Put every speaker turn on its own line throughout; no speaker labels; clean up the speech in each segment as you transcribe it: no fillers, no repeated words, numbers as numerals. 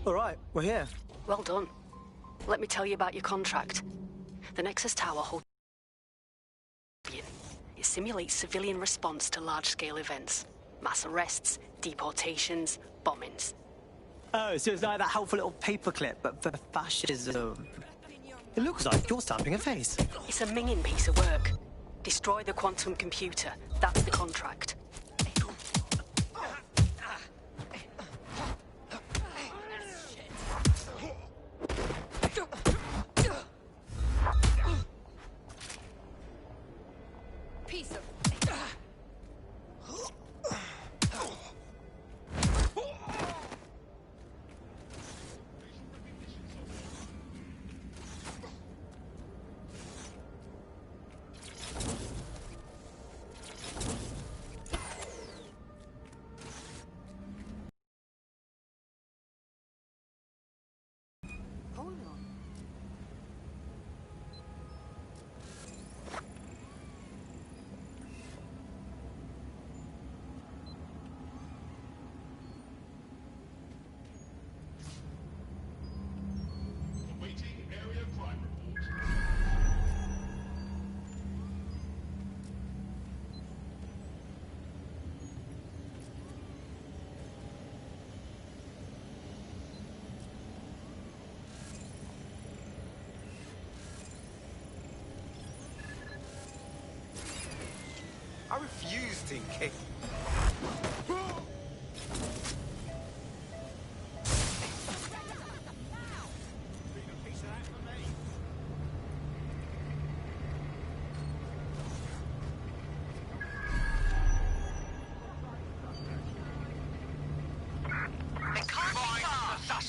All right, we're here.
Well done. Let me tell you about your contract. The Nexus Tower holds... It simulates civilian response to large-scale events. Mass arrests, deportations, bombings.
Oh, so it's like that helpful little paperclip, but for fascism. It looks like you're stamping a face.
It's a minging piece of work. Destroy the quantum computer. That's the contract.
Piece of...
I refuse, Tinky.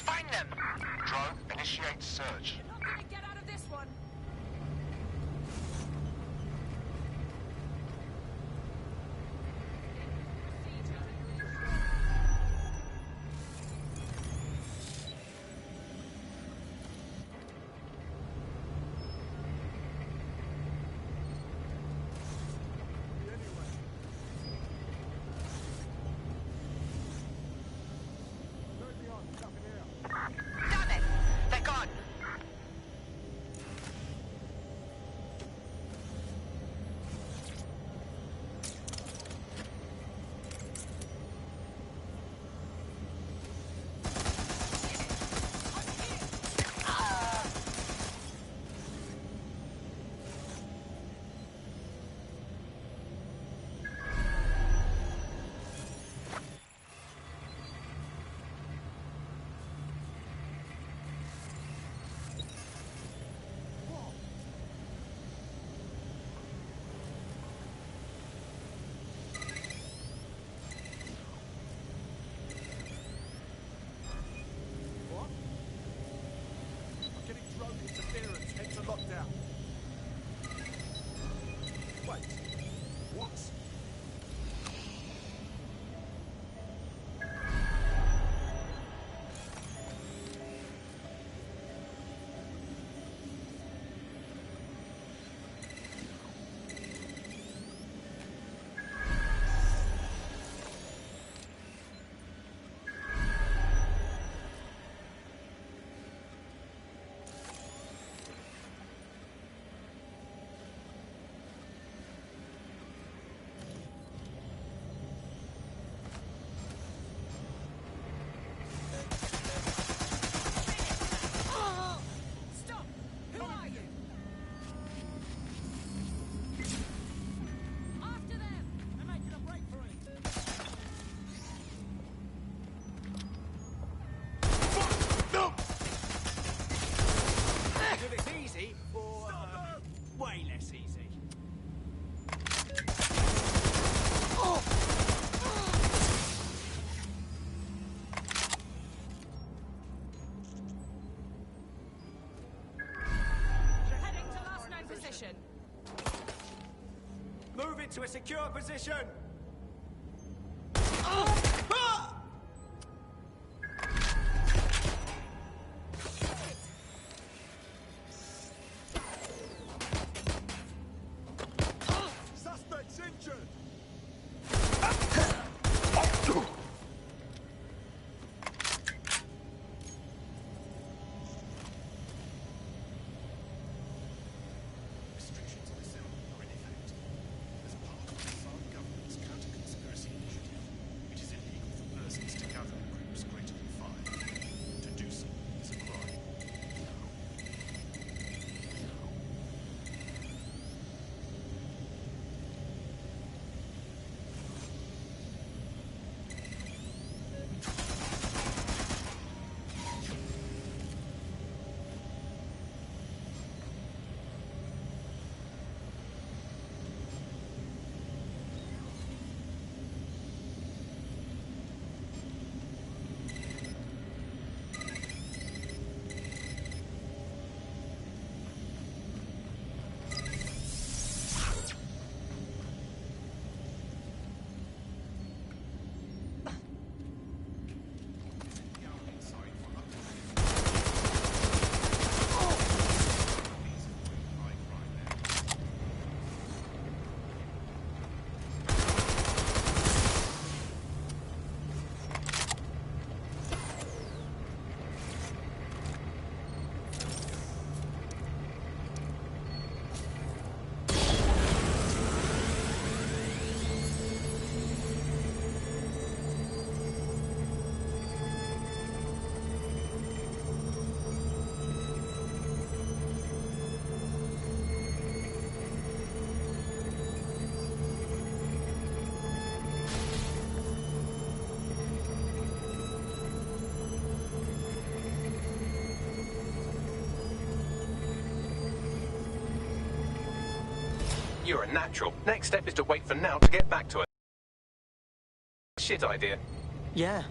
Find them! Drone, initiate search.
You're not gonna get out of this one.
Damn it! They're gone!
Interference, head to lockdown. Wait, what? Way less easy.
Heading to last known position.
Move it to a secure position. Suspect's injured.
You're a natural. Next step is to wait for now to get back to it. Shit idea.
Yeah.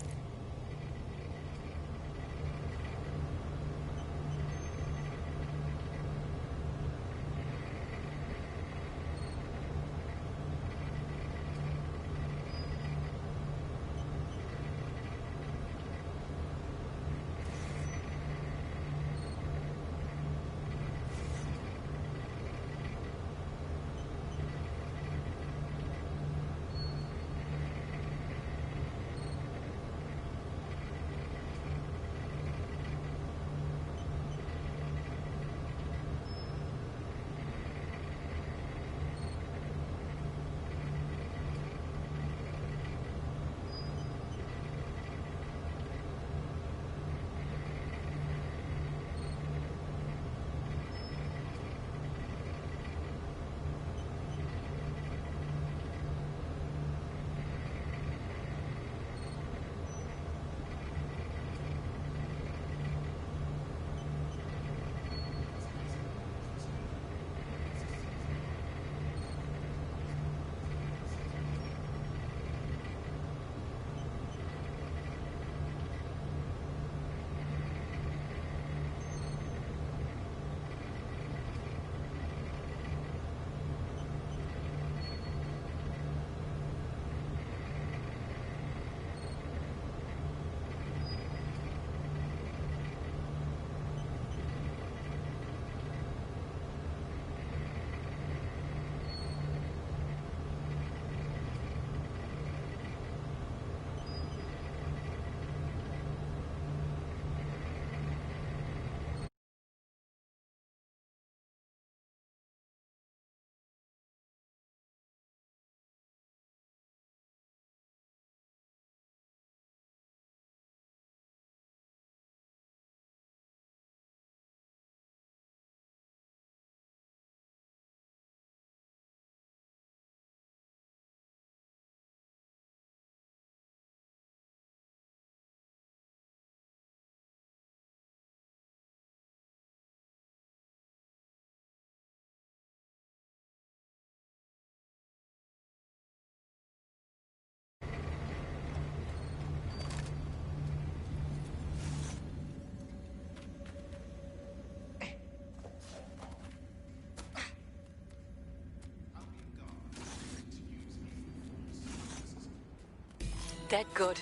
Dead good.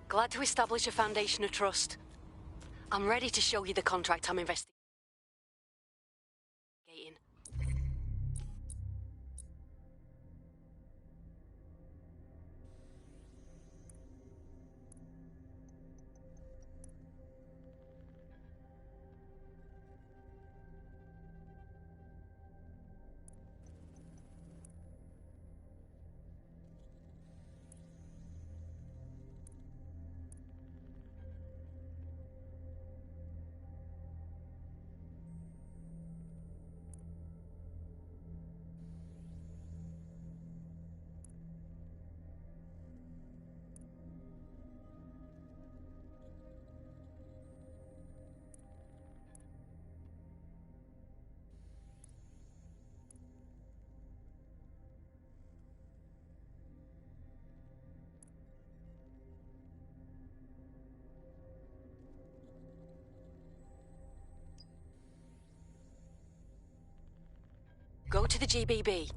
Glad to establish a foundation of trust. I'm ready to show you the contract I'm investigating. Go to the GBB.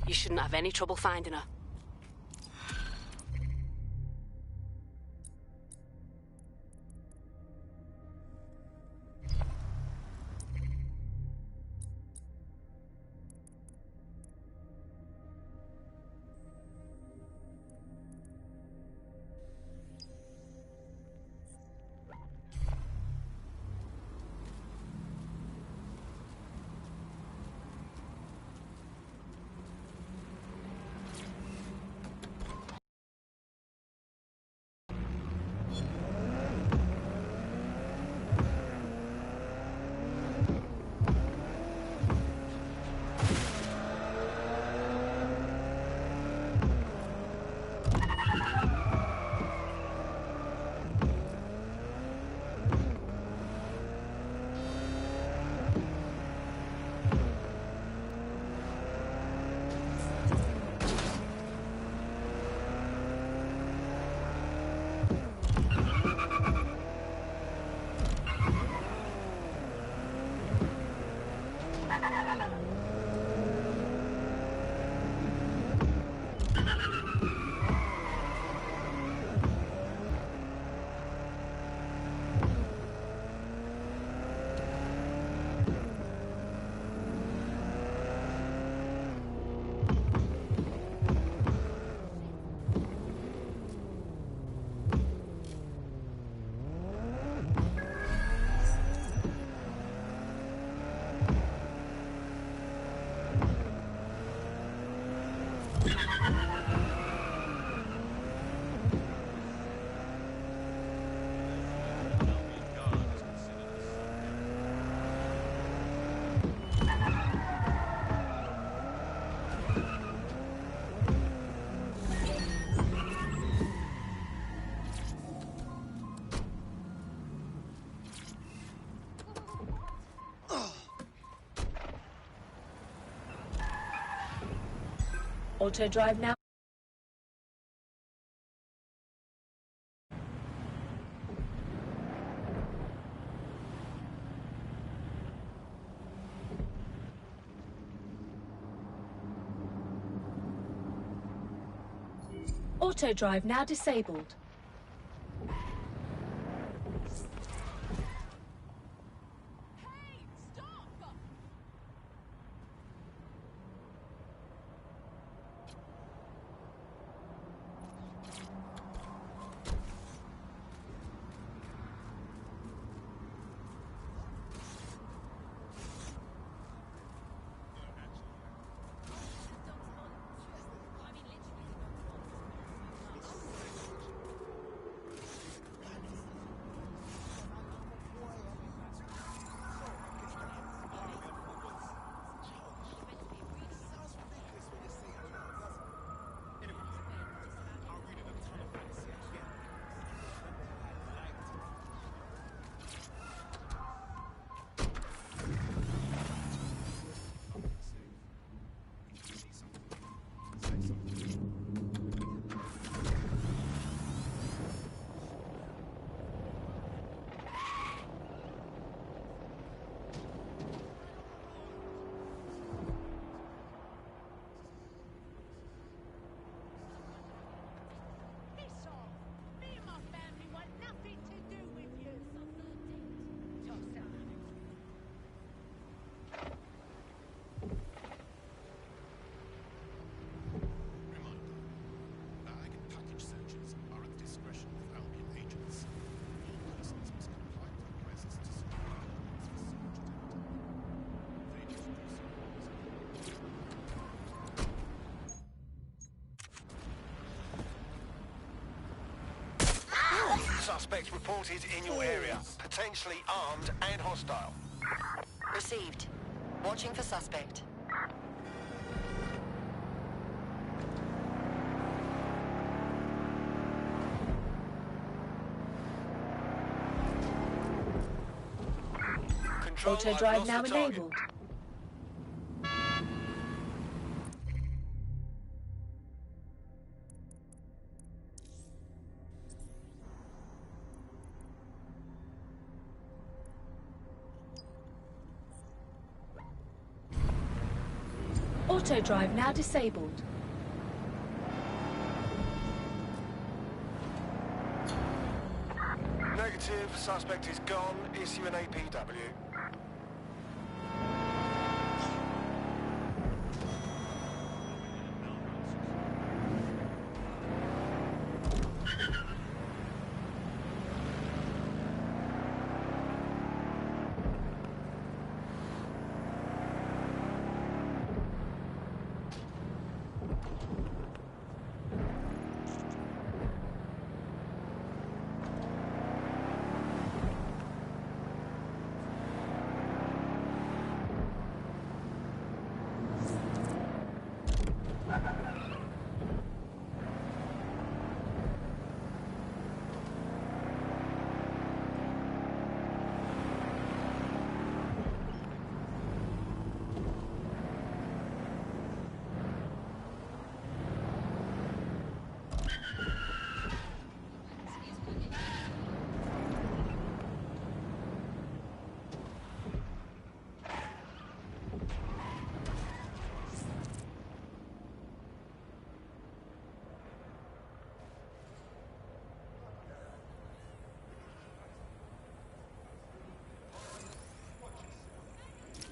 You shouldn't have any trouble finding her.
Auto drive now. Auto drive now disabled.
Suspect reported in your area. Potentially armed and hostile.
Received. Watching for suspect.
Control,
Auto
I've
drive
lost
now
the target.
enabled. Auto drive now disabled.
Negative. Suspect is gone. Issue an APW.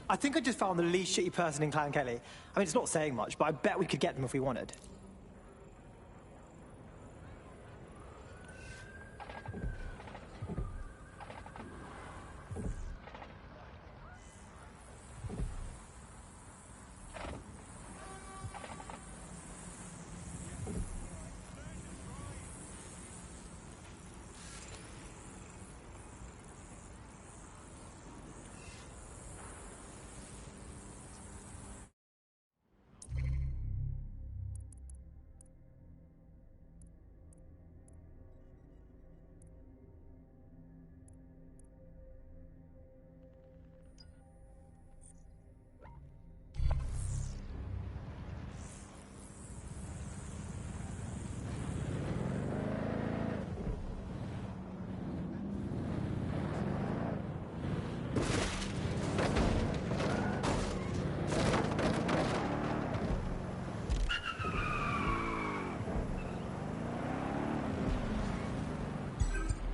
I think I just found the least shitty person in Clan Kelly. I mean, it's not saying much, but I bet we could get them if we wanted.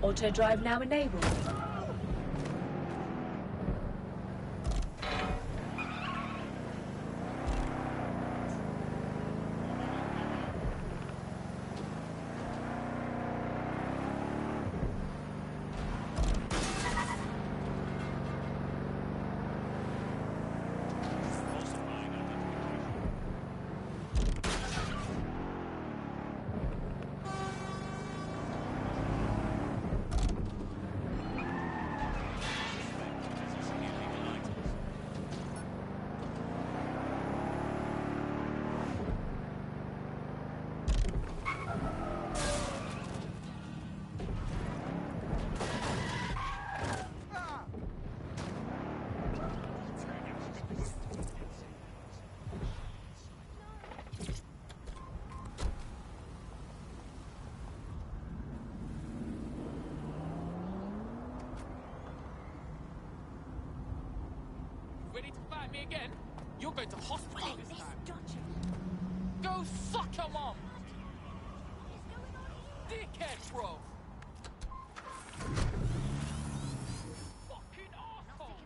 Auto drive now enabled.
Ready to fight me again? You're going to hospital this time. Go suck your mom! Dickhead, bro! Fucking asshole!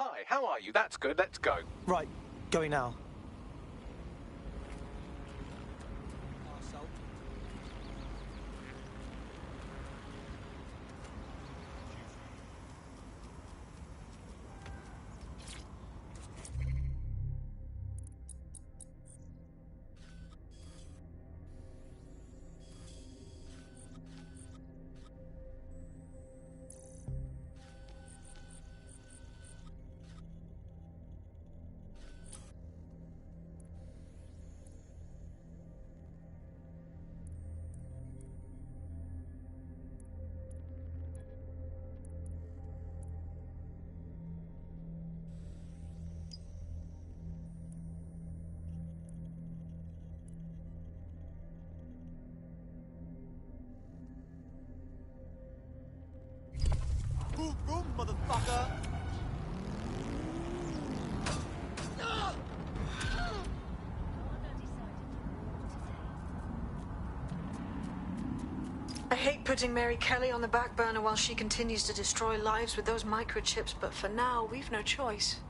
Hi, how are you? That's good. Let's go.
Right, going now.
Boom, boom, motherfucker!
I hate putting Mary Kelly on the back burner while she continues to destroy lives with those microchips, but for now, we've no choice.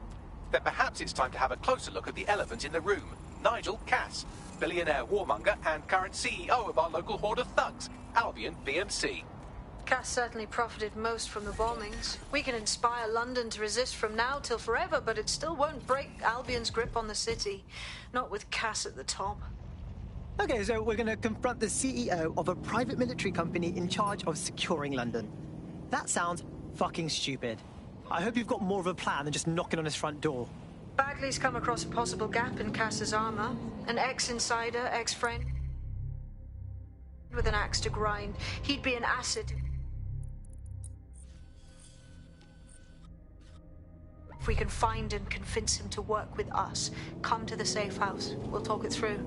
Then perhaps it's time to have a closer look at the elephant in the room. Nigel Cass, billionaire warmonger and current CEO of our local horde of thugs, Albion BMC.
Cass certainly profited most from the bombings. We can inspire London to resist from now till forever, but it still won't break Albion's grip on the city. Not with Cass at the top.
Okay, so we're going to confront the CEO of a private military company in charge of securing London. That sounds fucking stupid. I hope you've got more of a plan than just knocking on his front door.
Bagley's come across a possible gap in Cass's armor. An ex-insider, ex-friend with an axe to grind. He'd be an asset if we can find and convince him to work with us. Come to the safe house. We'll talk it through.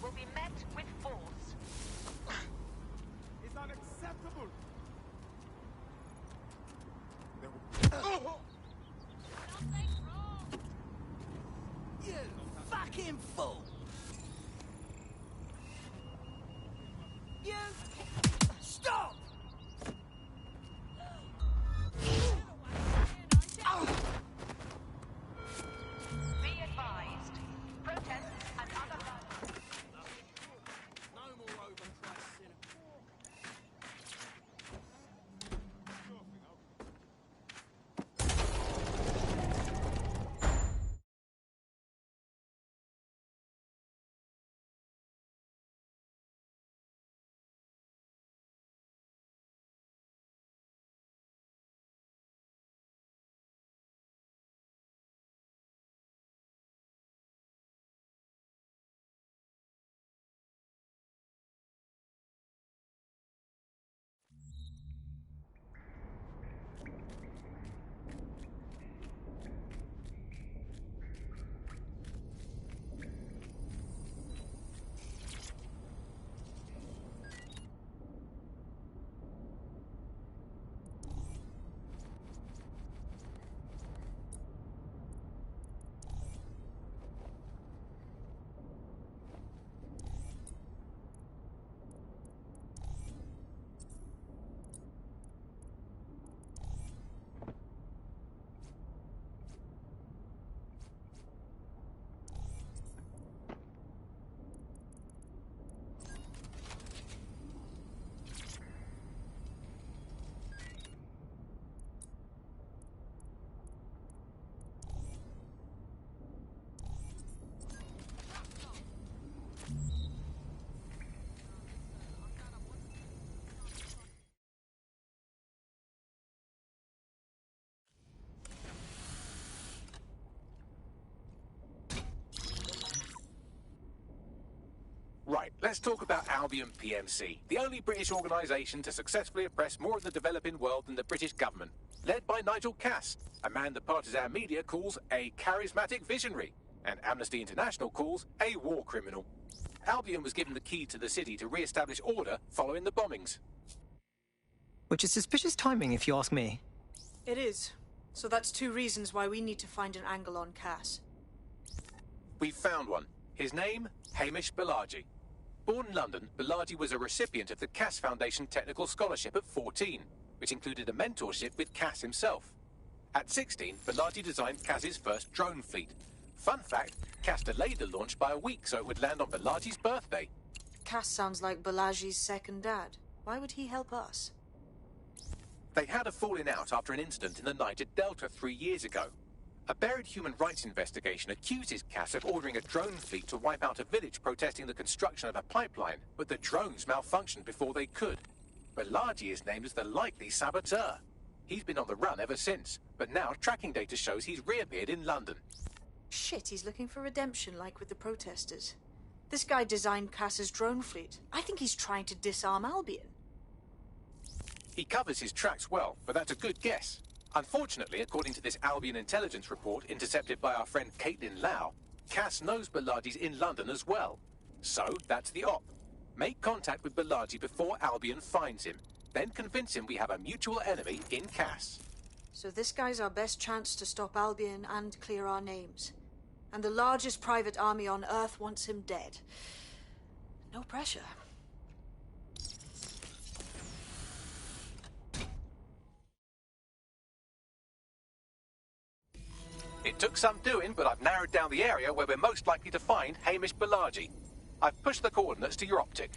Will be met with force.
It's unacceptable!
You fucking fool! You... Stop!
Let's talk about Albion PMC, the only British organisation to successfully oppress more of the developing world than the British government, led by Nigel Cass, a man the partisan media calls a charismatic visionary, and Amnesty International calls a war criminal. Albion was given the key to the city to re-establish order following the bombings.
Which is suspicious timing, if you ask me.
It is. So that's 2 reasons why we need to find an angle on Cass.
We've found one. His name, Hamish Balaji. Born in London, Balaji was a recipient of the Cass Foundation Technical Scholarship at 14, which included a mentorship with Cass himself. At 16, Balaji designed Cass's first drone fleet. Fun fact, Cass delayed the launch by a week so it would land on Balaji's birthday.
Cass sounds like Balaji's second dad. Why would he help us?
They had a falling out after an incident in the Niger Delta 3 years ago. A buried human rights investigation accuses Cass of ordering a drone fleet to wipe out a village protesting the construction of a pipeline, but the drones malfunctioned before they could. Balaji is named as the likely saboteur. He's been on the run ever since, but now tracking data shows he's reappeared in London.
Shit, he's looking for redemption like with the protesters. This guy designed Cass's drone fleet. I think he's trying to disarm Albion.
He covers his tracks well, but that's a good guess. Unfortunately, according to this Albion intelligence report intercepted by our friend Caitlin Lau, Cass knows Balaji's in London as well. So, that's the op. Make contact with Balaji before Albion finds him. Then convince him we have a mutual enemy in Cass.
So this guy's our best chance to stop Albion and clear our names. And the largest private army on Earth wants him dead. No pressure.
It took some doing, but I've narrowed down the area where we're most likely to find Hamish Balaji. I've pushed the coordinates to your optic.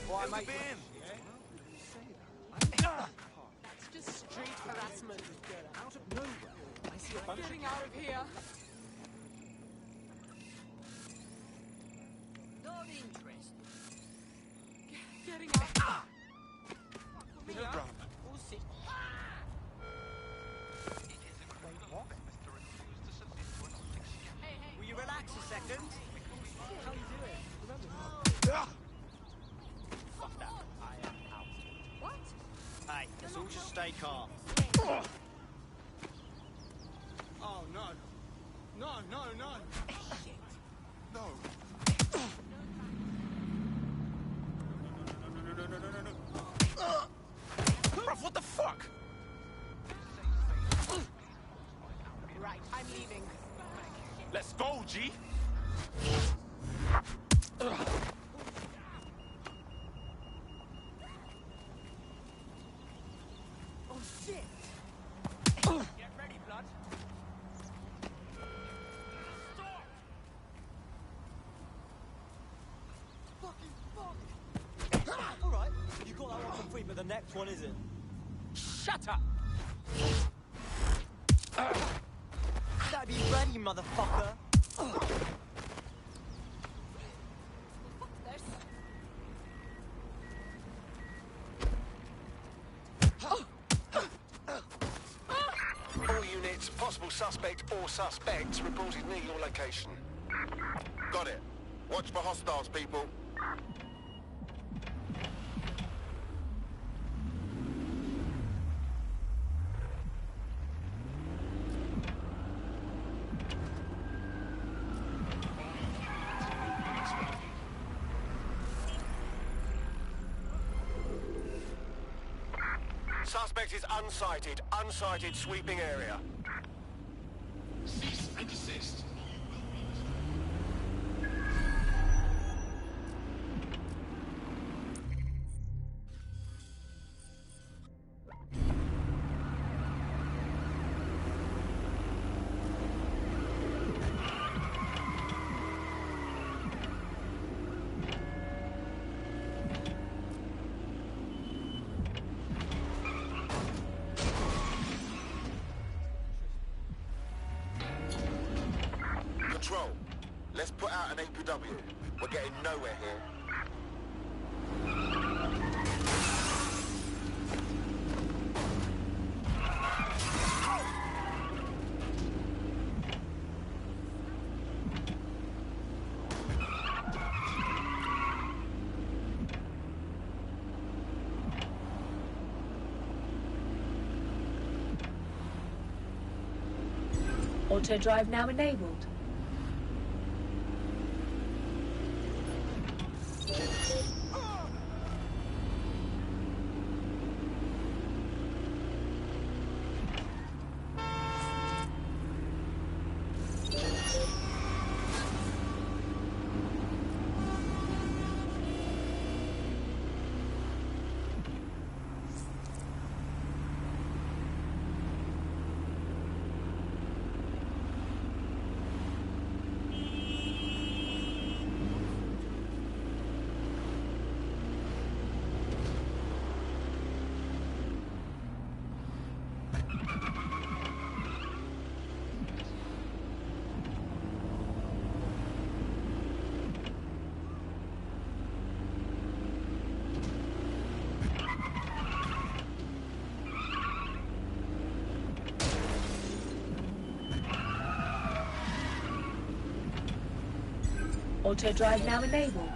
Why, mate?
That's just street harassment. Out of nowhere. I see a bunch getting out of here.
Not interested.
Getting out. Me up. We'll see.
Will you relax a second?
How you doing? Remember?
Fuck that. I am out.
What?
Hey, let's all just stay calm. Oh, no. No, no, no. No.
Bruv, what the fuck?
Right, I'm leaving.
Let's go, G!
Oh, shit.
Get ready, blood.
Stop! Fucking fuck! All right, you got that one complete, but the next one isn't.
Shut up!
Better be ready, motherfucker.
All units, possible suspect or suspects reported near your location. Got it. Watch for hostiles, people. Suspect is unsighted. Unsighted sweeping area.
Cease and desist.
about an APW. We're getting nowhere here.
Auto drive now enabled. Auto drive now enabled.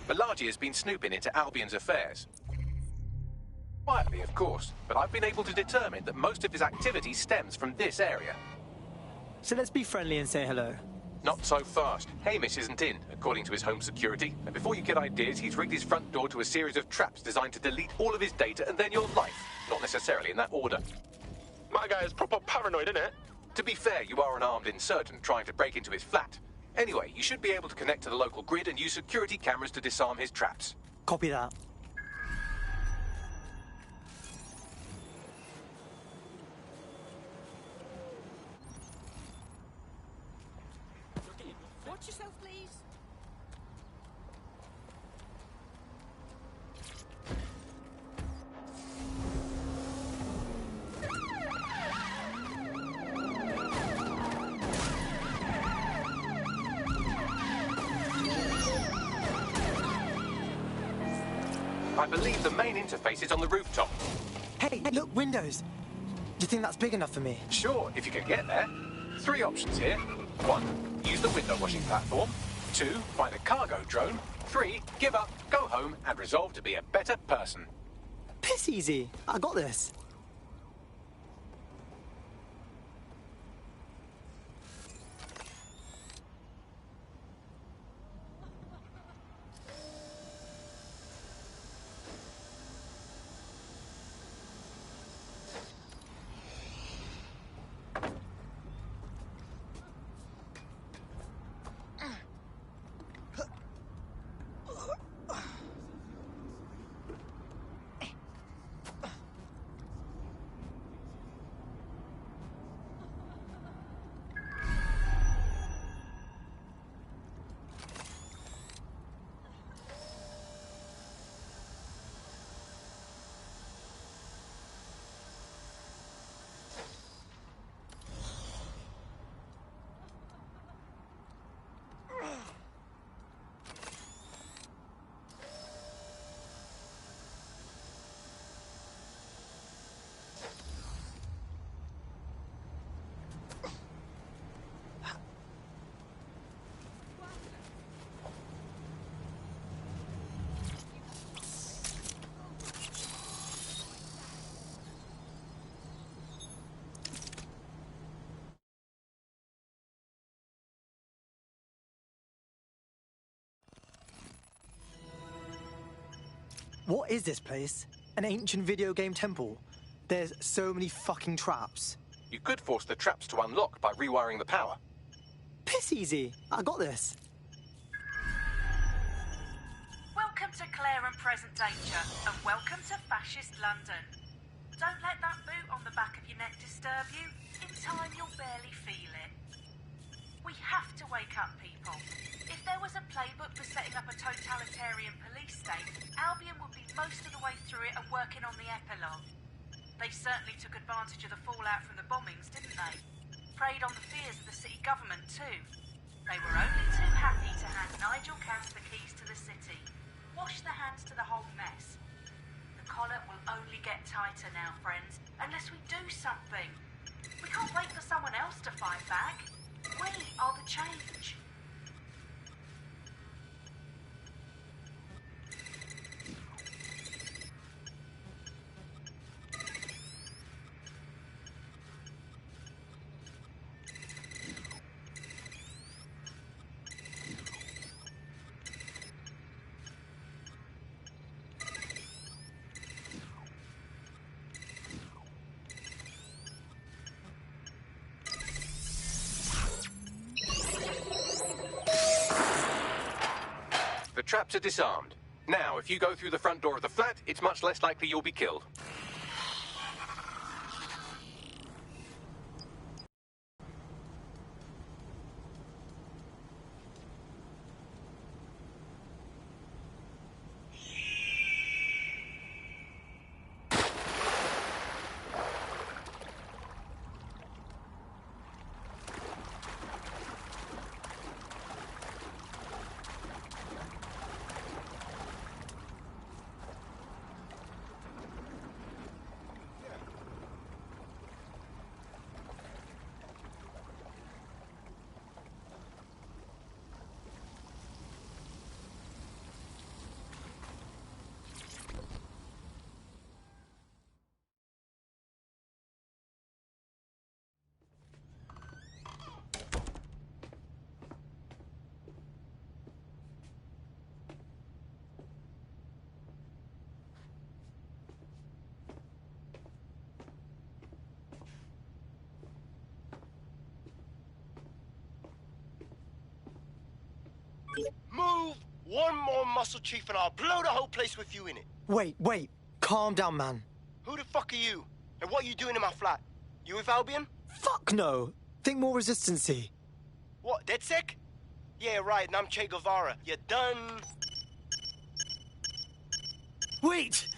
Balaji has been snooping into Albion's affairs. Quietly, of course, but I've been able to determine that most of his activity stems from this area.
So let's be friendly and say hello.
Not so fast. Hamish isn't in, according to his home security. And before you get ideas, he's rigged his front door to a series of traps designed to delete all of his data and then your life. Not necessarily in that order.
My guy is proper paranoid, isn't it?
To be fair, you are an armed insurgent trying to break into his flat. Anyway, you should be able to connect to the local grid and use security cameras to disarm his traps.
Copy that.
Watch yourself, please.
I believe the main interface is on the rooftop.
Hey, look, windows. Do you think that's big enough for me?
Sure, if you can get there. 3 options here. 1, use the window washing platform. 2, find a cargo drone. 3, give up, go home, and resolve to be a better person.
Piss easy. I got this. What is this place? An ancient video game temple? There's so many fucking traps.
You could force the traps to unlock by rewiring the power.
Piss easy. I got this.
to clear and present danger, and welcome to fascist London. Don't let that boot on the back of your neck disturb you. In time, you'll barely feel it. We have to wake up, people. If there was a playbook for setting up a totalitarian police state, Albion would be most of the way through it and working on the epilogue. They certainly took advantage of the fallout from the bombings, didn't they? Preyed on the fears of the city government, too. They were only too happy to hand Nigel Cass the keys to the city. Wash their hands to the whole mess. The collar will only get tighter now, friends, unless we do something. We can't wait for someone else to fight back. We are the change.
The traps are disarmed. Now, if you go through the front door of the flat, it's much less likely you'll be killed.
Move one more muscle, Chief, and I'll blow the whole place with you in it.
Wait. Calm down, man.
Who the fuck are you? And what are you doing in my flat? You with Albion?
Fuck no. Think more resistancy.
What, DedSec? Yeah, right, and I'm Che Guevara. You done?
Wait!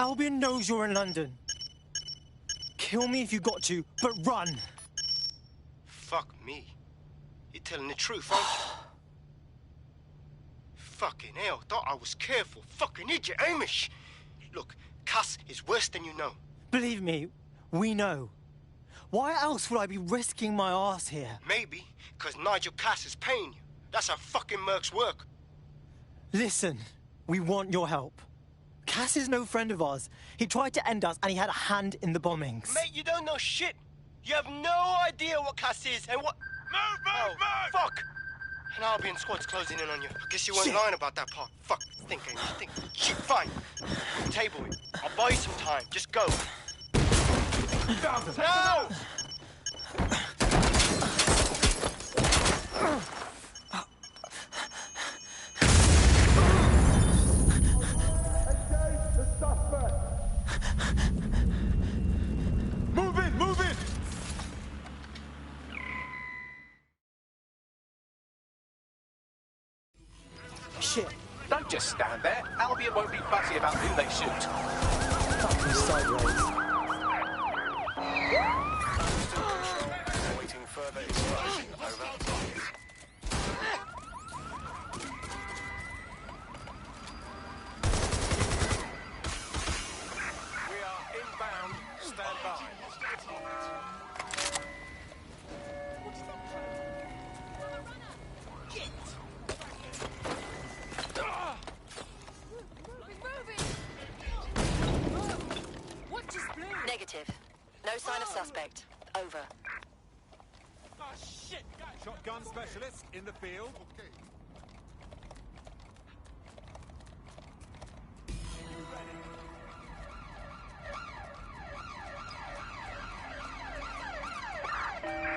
Albion knows you're in London. Kill me if you got to, but run.
Fuck me. You're telling the truth, aren't you? Fucking hell, thought I was careful. Fucking idiot, Amish. Look, Cass is worse than you know.
Believe me, we know. Why else would I be risking my ass here?
Maybe, because Nigel Cass is paying you. That's how fucking mercs work.
Listen, we want your help. Cass is no friend of ours. He tried to end us and he had a hand in the bombings.
Mate, you don't know shit. You have no idea what Cass is and what...
Move!
Fuck! An Albion squad's closing in on you. I guess you weren't lying about that part. Fuck. Think, Amish, think. Shit, fine. Table it. I'll buy you some time. Just go. No!
Move in!
Shit.
Don't just stand there. Albion won't be fussy about who they shoot.
Fucking sideways.
Awaiting further instruction. Over. We are inbound. Stand by.
Negative. No sign of suspect. Over.
Oh, shit! Shotgun specialist in the field. Okay.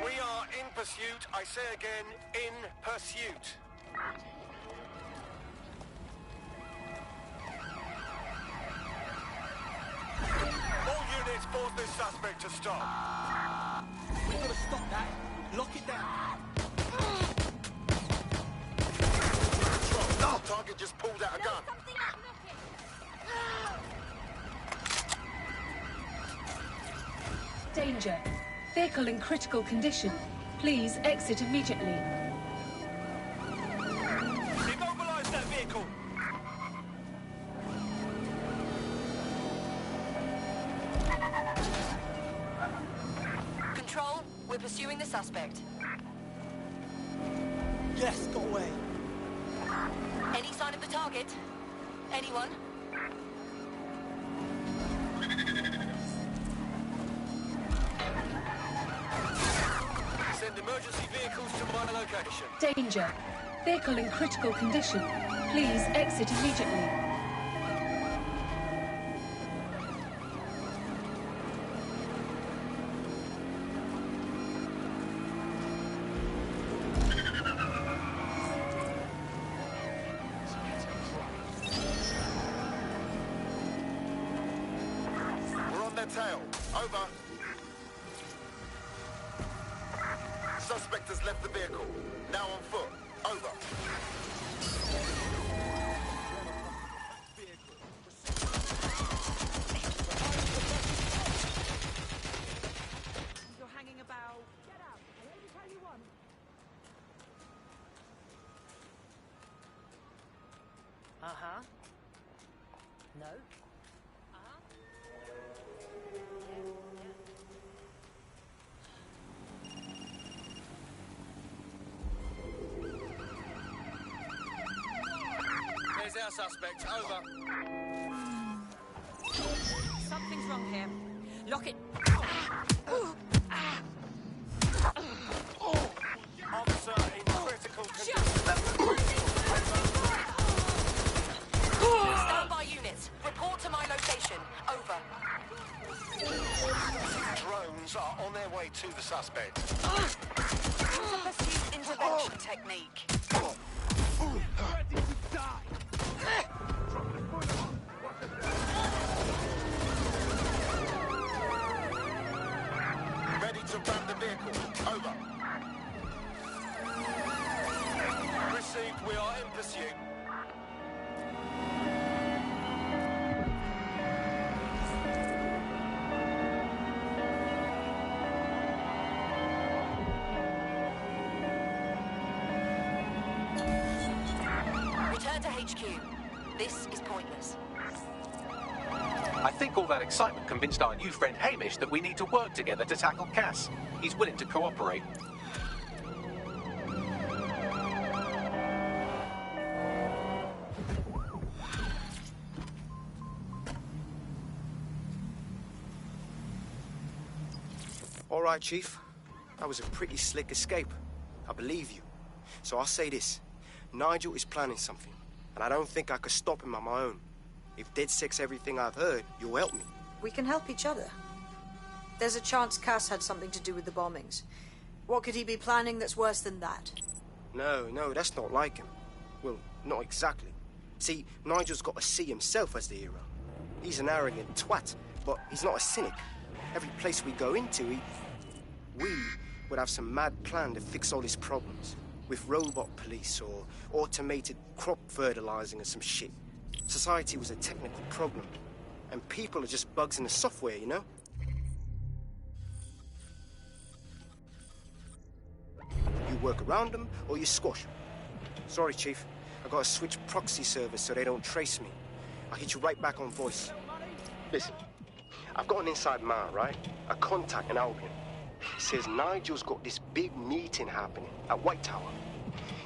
We are in pursuit. I say again, in pursuit. units, force this suspect to stop.
We've got to stop that. Lock it down.
Control. Target just pulled out a gun.
Danger. Vehicle in critical condition. Please exit immediately.
Immobilize that vehicle.
Control, we're pursuing the suspect.
Yes, got away.
Any sign of the target? Anyone?
Send emergency vehicles to my location.
Danger. Vehicle in critical condition. Please exit immediately.
We're on their tail. Over. Suspect has left the vehicle. Now on foot. Over.
You're hanging about.
Get out. Anytime you want.
Uh-huh. No?
There's our suspect. Over.
Something's wrong here. Lock it.
Officer in critical condition.
Stand by units. Report to my location. Over.
Drones are on their way to the suspect.
Pursuit intervention technique.
Ready to die.
Ready to ram the vehicle. Over. Received. We are in pursuit.
Return to HQ. This is pointless.
I think all that excitement convinced our new friend Hamish that we need to work together to tackle Cass. He's willing to cooperate.
All right, Chief. That was a pretty slick escape. I believe you. So I'll say this. Nigel is planning something, and I don't think I could stop him on my own. If DedSec's everything I've heard, you'll help me.
We can help each other. There's a chance Cass had something to do with the bombings. What could he be planning that's worse than that?
No, that's not like him. Well, not exactly. See, Nigel's got to see himself as the hero. He's an arrogant twat, but he's not a cynic. Every place we go into, we would have some mad plan to fix all his problems. With robot police or automated crop fertilizing or some shit. Society was a technical problem. And people are just bugs in the software, you know? You work around them or you squash them. Sorry, Chief. I gotta switch proxy servers so they don't trace me. I'll hit you right back on voice. Listen, I've got an inside man, right? A contact in Albion. He says Nigel's got this big meeting happening at White Tower.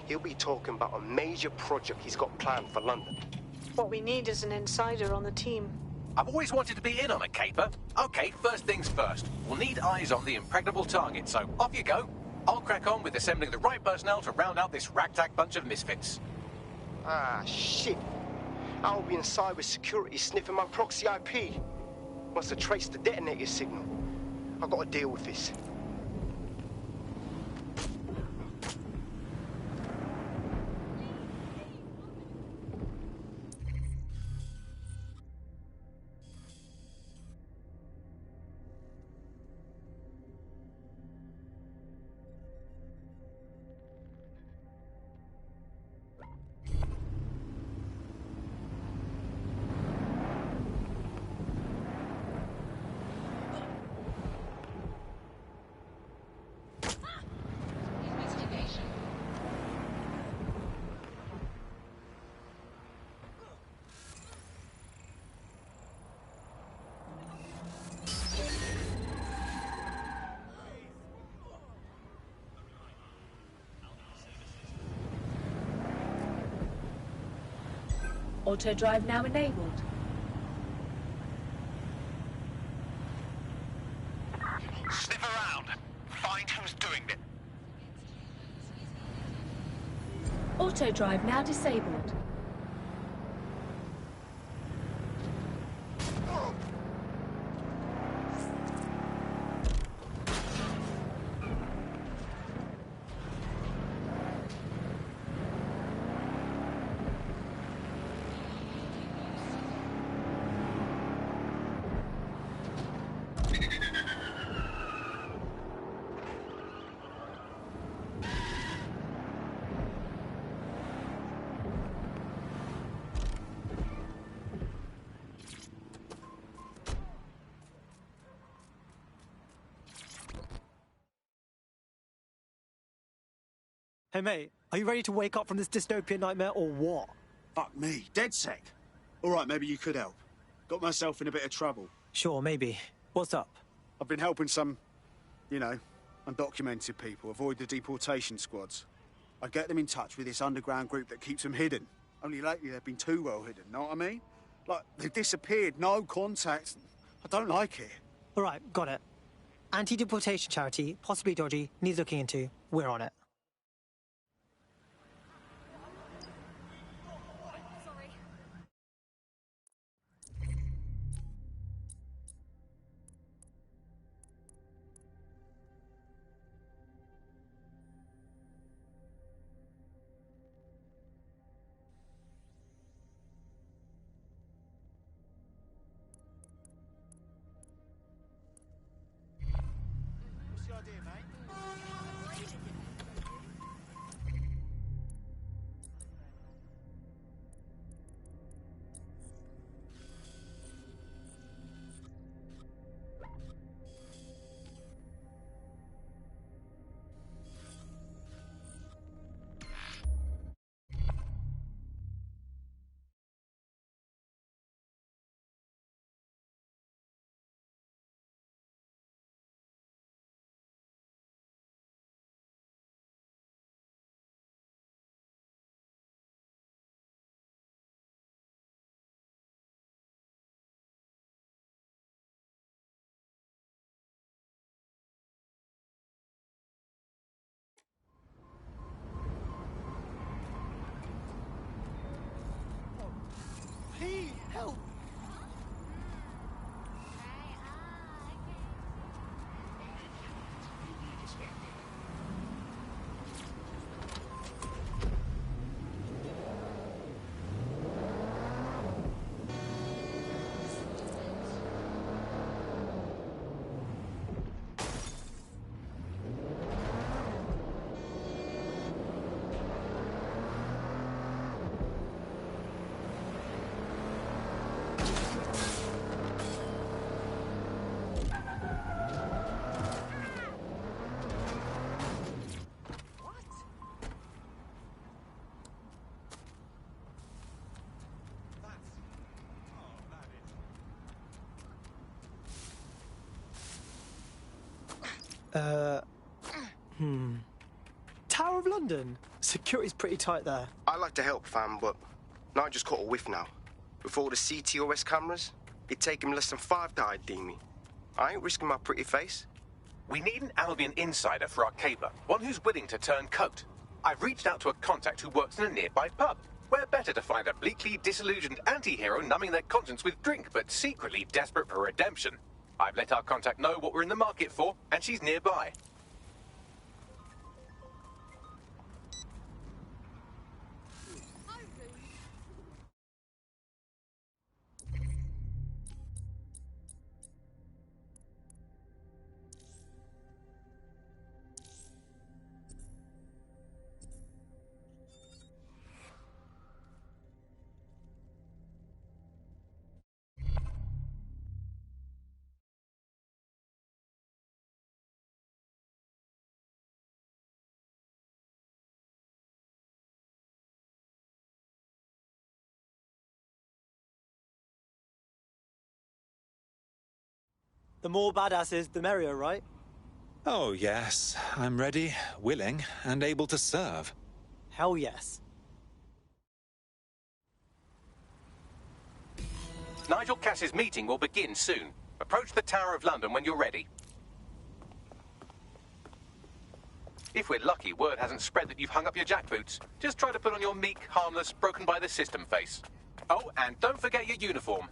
He'll be talking about a major project he's got planned for London.
What we need is an insider on the team.
I've always wanted to be in on a caper. Okay, first things first. We'll need eyes on the impregnable target, so off you go. I'll crack on with assembling the right personnel to round out this ragtag bunch of misfits.
Ah, shit. Albion cybersecurity sniffing my proxy IP. Must have traced the detonator signal. I've got to deal with this.
Auto drive now enabled.
Sniff around. Find who's doing it.
Auto drive now disabled.
Hey, mate, are you ready to wake up from this dystopian nightmare or what?
Fuck me, dead sick. All right, maybe you could help. Got myself in a bit of trouble.
Sure, maybe. What's up?
I've been helping some, you know, undocumented people avoid the deportation squads. I get them in touch with this underground group that keeps them hidden. Only lately they've been too well hidden, know what I mean? Like, they've disappeared, no contact. I don't like it.
All right, got it. Anti-deportation charity, possibly dodgy, needs looking into. We're on it.
What's the idea, mate?
Please, help!
Tower of London. Security's pretty tight there.
I like to help, fam, but now I just caught a whiff now. With all the CTOS cameras, it'd take him less than 5 to ID me. I ain't risking my pretty face.
We need an Albion insider for our cabler, one who's willing to turn coat. I've reached out to a contact who works in a nearby pub. Where better to find a bleakly disillusioned anti-hero numbing their conscience with drink, but secretly desperate for redemption. I've let our contact know what we're in the market for, and she's nearby.
The more badasses, the merrier, right?
Oh, yes. I'm ready, willing, and able to serve.
Hell yes.
Nigel Cass's meeting will begin soon. Approach the Tower of London when you're ready. If we're lucky, word hasn't spread that you've hung up your jackboots. Just try to put on your meek, harmless, broken-by-the-system face. Oh, and don't forget your uniform.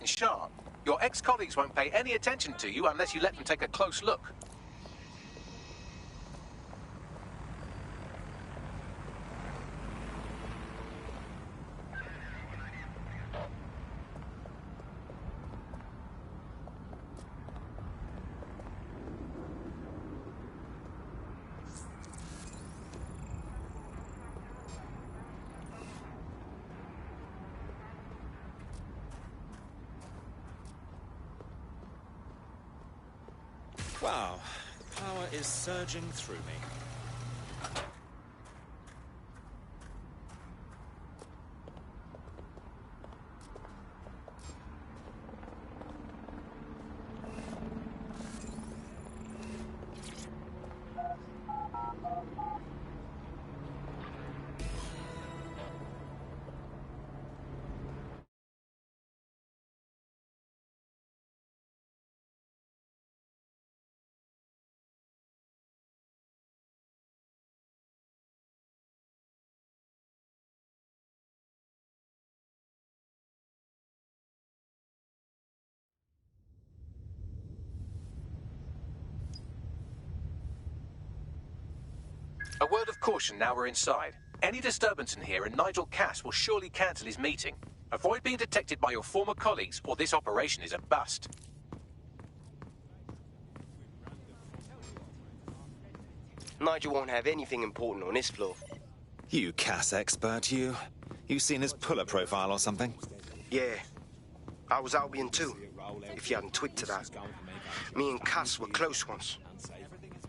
Sharp. Your ex-colleagues won't pay any attention to you unless you let them take a close look.
Wow, the power is surging through me.
A word of caution now we're inside. Any disturbance in here and Nigel Cass will surely cancel his meeting. Avoid being detected by your former colleagues or this operation is a bust.
Nigel won't have anything important on his floor.
You Cass expert, you. You seen his puller profile or something?
Yeah. I was Albion too, if you hadn't twigged to that. Me and Cass were close once.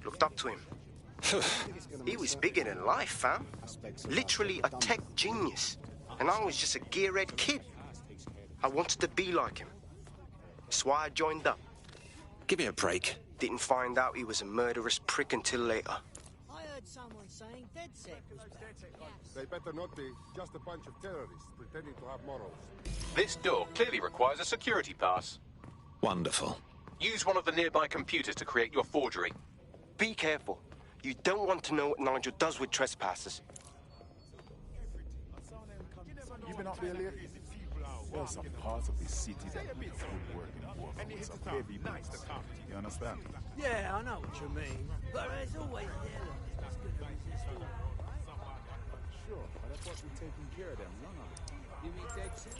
Looked up to him. He was bigger than life, fam. Literally a tech genius. And I was just a gearhead kid. I wanted to be like him. That's why I joined up.
Give me a break.
Didn't find out he was a murderous prick until later.
I heard someone saying DedSec was back.
They better not be. Just a bunch of terrorists pretending to have morals.
This door clearly requires a security pass.
Wonderful.
Use one of the nearby computers to create your forgery.
Be careful. You don't want to know what Nigel does with trespassers.
You been up there lately? There's some parts of this city that need woodworking more for some heavy boots. You understand?
Yeah, I know what you mean. But there's always the element that's going to resist all.
Sure, but I thought we were taking care of them long ago.
You mean DedSec?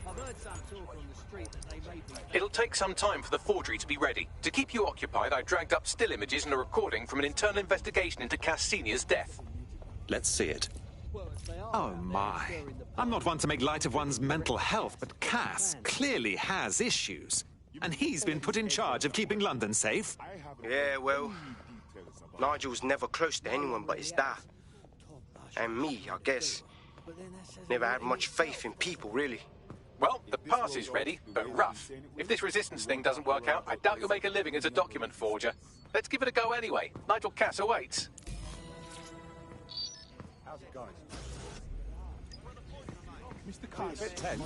I've heard some talk on the street that they may be...
It'll take some time for the forgery to be ready. To keep you occupied, I dragged up still images and a recording from an internal investigation into Cass Sr.'s death.
Let's see it. Oh my. I'm not one to make light of one's mental health, but Cass clearly has issues. And he's been put in charge of keeping London safe.
Yeah, well, Nigel's never close to anyone but his dad. And me, I guess. Never had much faith in people, really.
Well, the pass is ready, but rough. If this resistance thing doesn't work out, I doubt you'll make a living as a document forger. Let's give it a go anyway. Nigel Cass awaits.
How's it going? Mr. Cass, it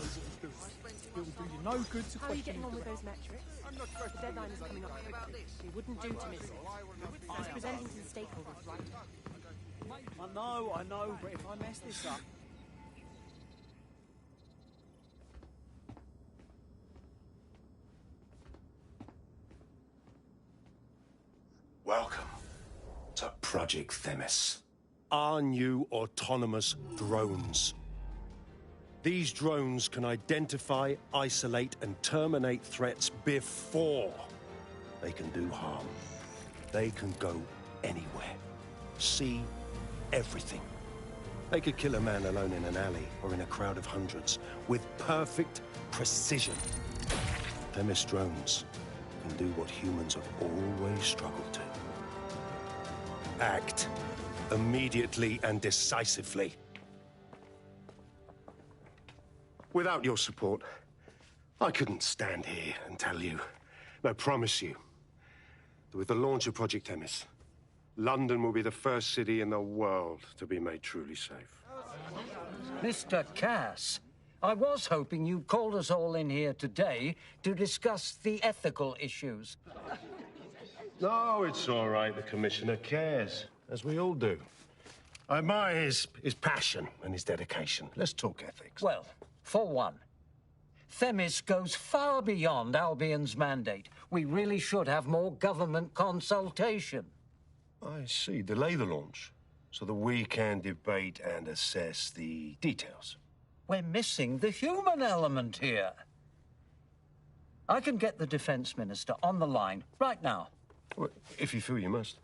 will do you no good to question.
How are you getting on with those metrics? The deadline is coming up quickly. It wouldn't do to miss it. It's presenting to the stakeholders, right?
I know, but if I mess this up...
Welcome to Project Themis.
Our new autonomous drones. These drones can identify, isolate, and terminate threats before they can do harm. They can go anywhere, see everything. They could kill a man alone in an alley or in a crowd of hundreds with perfect precision. Themis drones can do what humans have always struggled to. Act immediately and decisively. Without your support, I couldn't stand here and tell you, no, promise you, that with the launch of Project Themis, London will be the first city in the world to be made truly safe.
Mr. Cass, I was hoping you called us all in here today to discuss the ethical issues.
No, it's all right. The Commissioner cares, as we all do. I admire his passion and his dedication. Let's talk ethics.
Well, for one, Themis goes far beyond Albion's mandate. We really should have more government consultation.
I see. Delay the launch so that we can debate and assess the details.
We're missing the human element here. I can get the Defense Minister on the line right now.
Well, if you feel you must.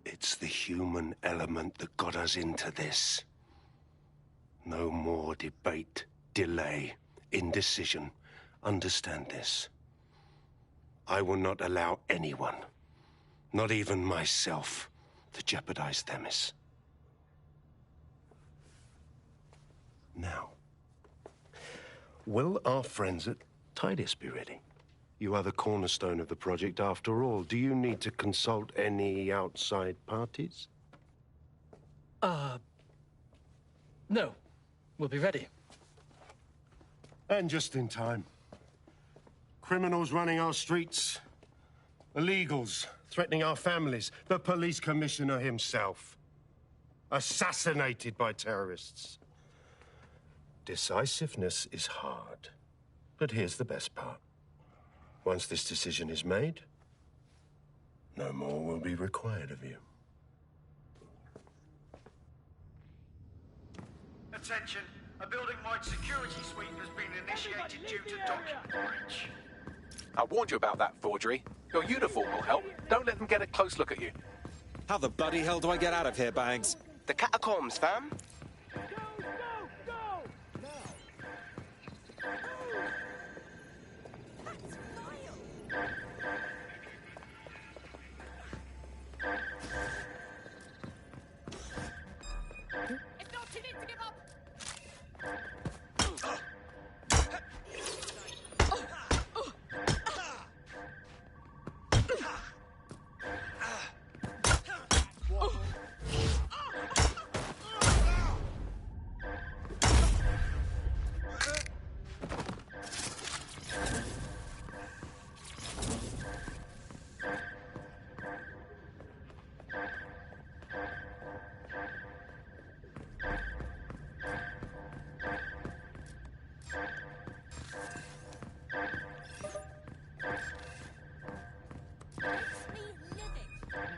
It's the human element that got us into this. No more debate, delay, indecision. Understand this. I will not allow anyone, not even myself, to jeopardize Themis. Now, will our friends at Tidus be ready? You are the cornerstone of the project after all. Do you need to consult any outside parties?
No. We'll be ready.
And just in time. Criminals running our streets. Illegals threatening our families. The police commissioner himself. Assassinated by terrorists. Decisiveness is hard. But here's the best part. Once this decision is made, no more will be required of you.
Attention, a building-wide security sweep has been initiated due to document breach.
I warned you about that forgery. Your uniform will help. Don't let them get a close look at you.
How the bloody hell do I get out of here, Bags?
The catacombs, fam.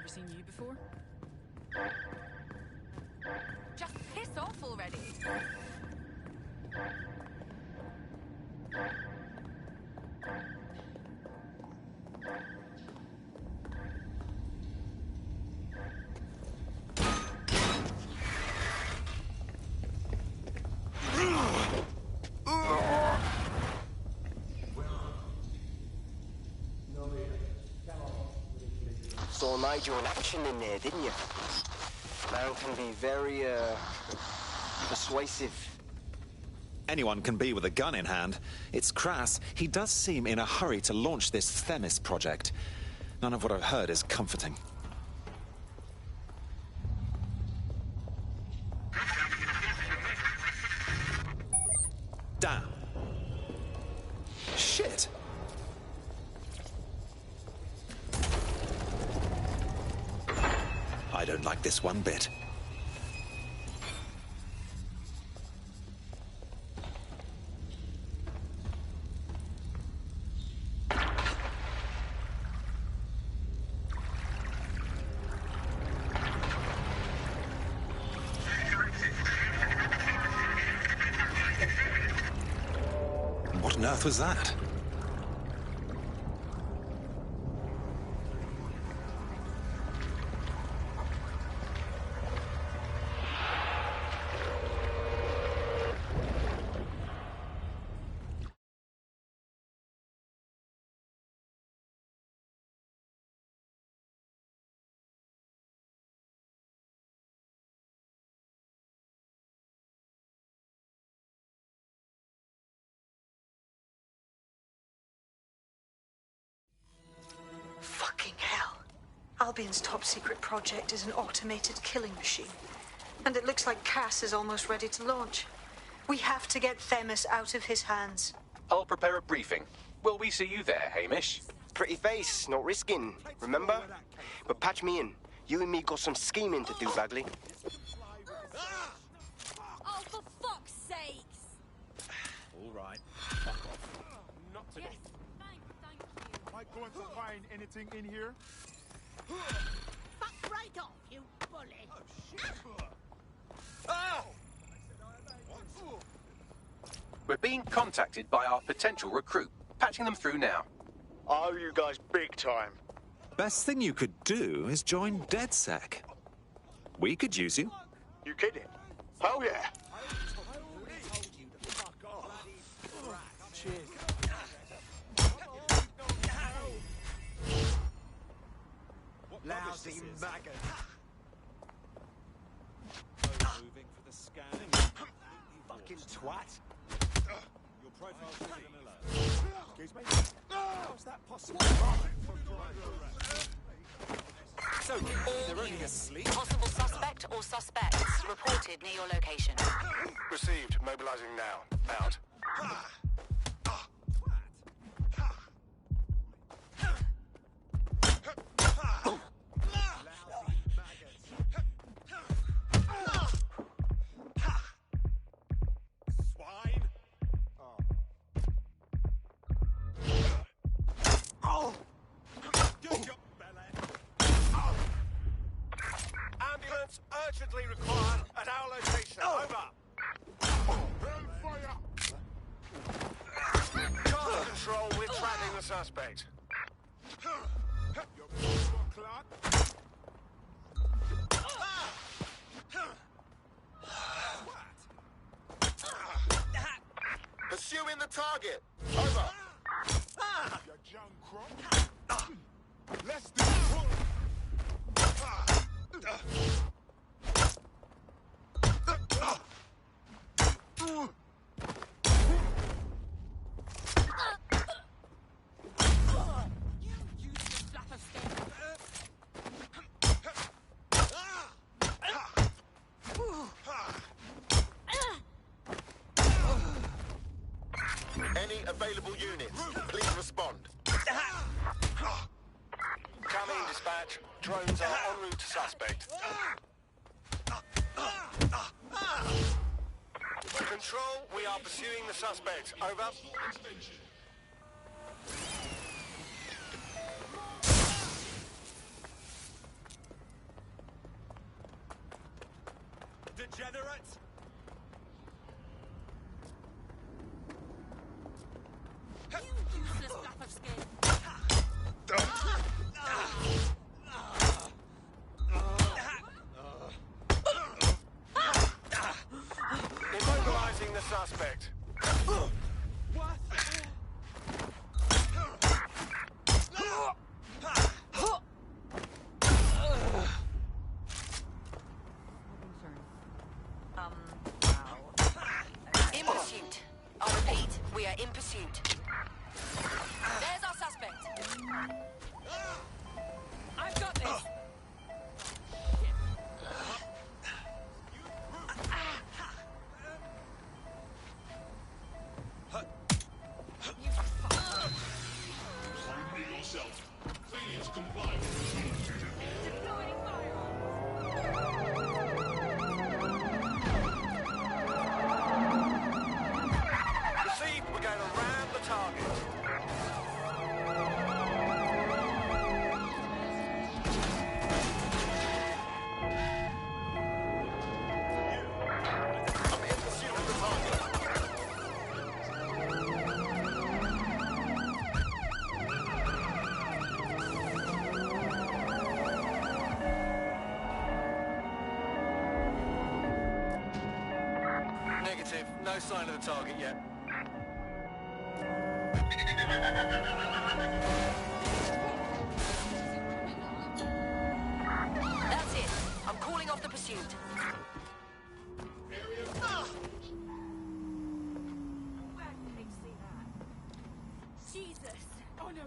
Seen you before?
Just piss off already.
Saw Nigel in action in there, didn't you? Man can be very, persuasive.
Anyone can be with a gun in hand. It's crass. He does seem in a hurry to launch this Themis project. None of what I've heard is comforting. Damn. Shit. I don't like this one bit. What on earth was that?
Albion's top-secret project is an automated killing machine. And it looks like Cass is almost ready to launch. We have to get Themis out of his hands.
I'll prepare a briefing. Will we see you there, Hamish?
Pretty face, not risking, remember? But patch me in. You and me got some scheming to do, Bagley.
Oh, for fuck's sakes!
All right. Fuck off. Not today.
Yes, thank you.
Am I going to find anything in here?
Fuck right off, you bully.
Oh, shit. Oh!
We're being contacted by our potential recruit. Patching them through now.
I owe you guys big time.
Best thing you could do is join DedSec. We could use you.
You kidding? Hell yeah.
Lousy maggot.
Moving for the scan.
Fucking twat.
Your profile should an alert. Excuse me? How's that possible?
So, they're only asleep. Possible suspect or suspects reported near your location.
Received. Mobilizing now. Out. Ambulance urgently required at our location. Over. Charter control, we're tracking the suspect. Pursuing the target. Over.
Let's do it.
Any available units, please respond. Come in, dispatch. Drones are en route to suspect. Control, we are pursuing the suspect. Over.
Degenerates!
You useless flap of skin.
Immobilizing the suspect.
In pursuit. I repeat, we are in pursuit. There's our suspect. I've got this.
Received, we're going to ram the target. I'm in pursuit of the target. Negative. No sign of the target yet.
That's it. I'm calling off the pursuit. Jesus. Oh no.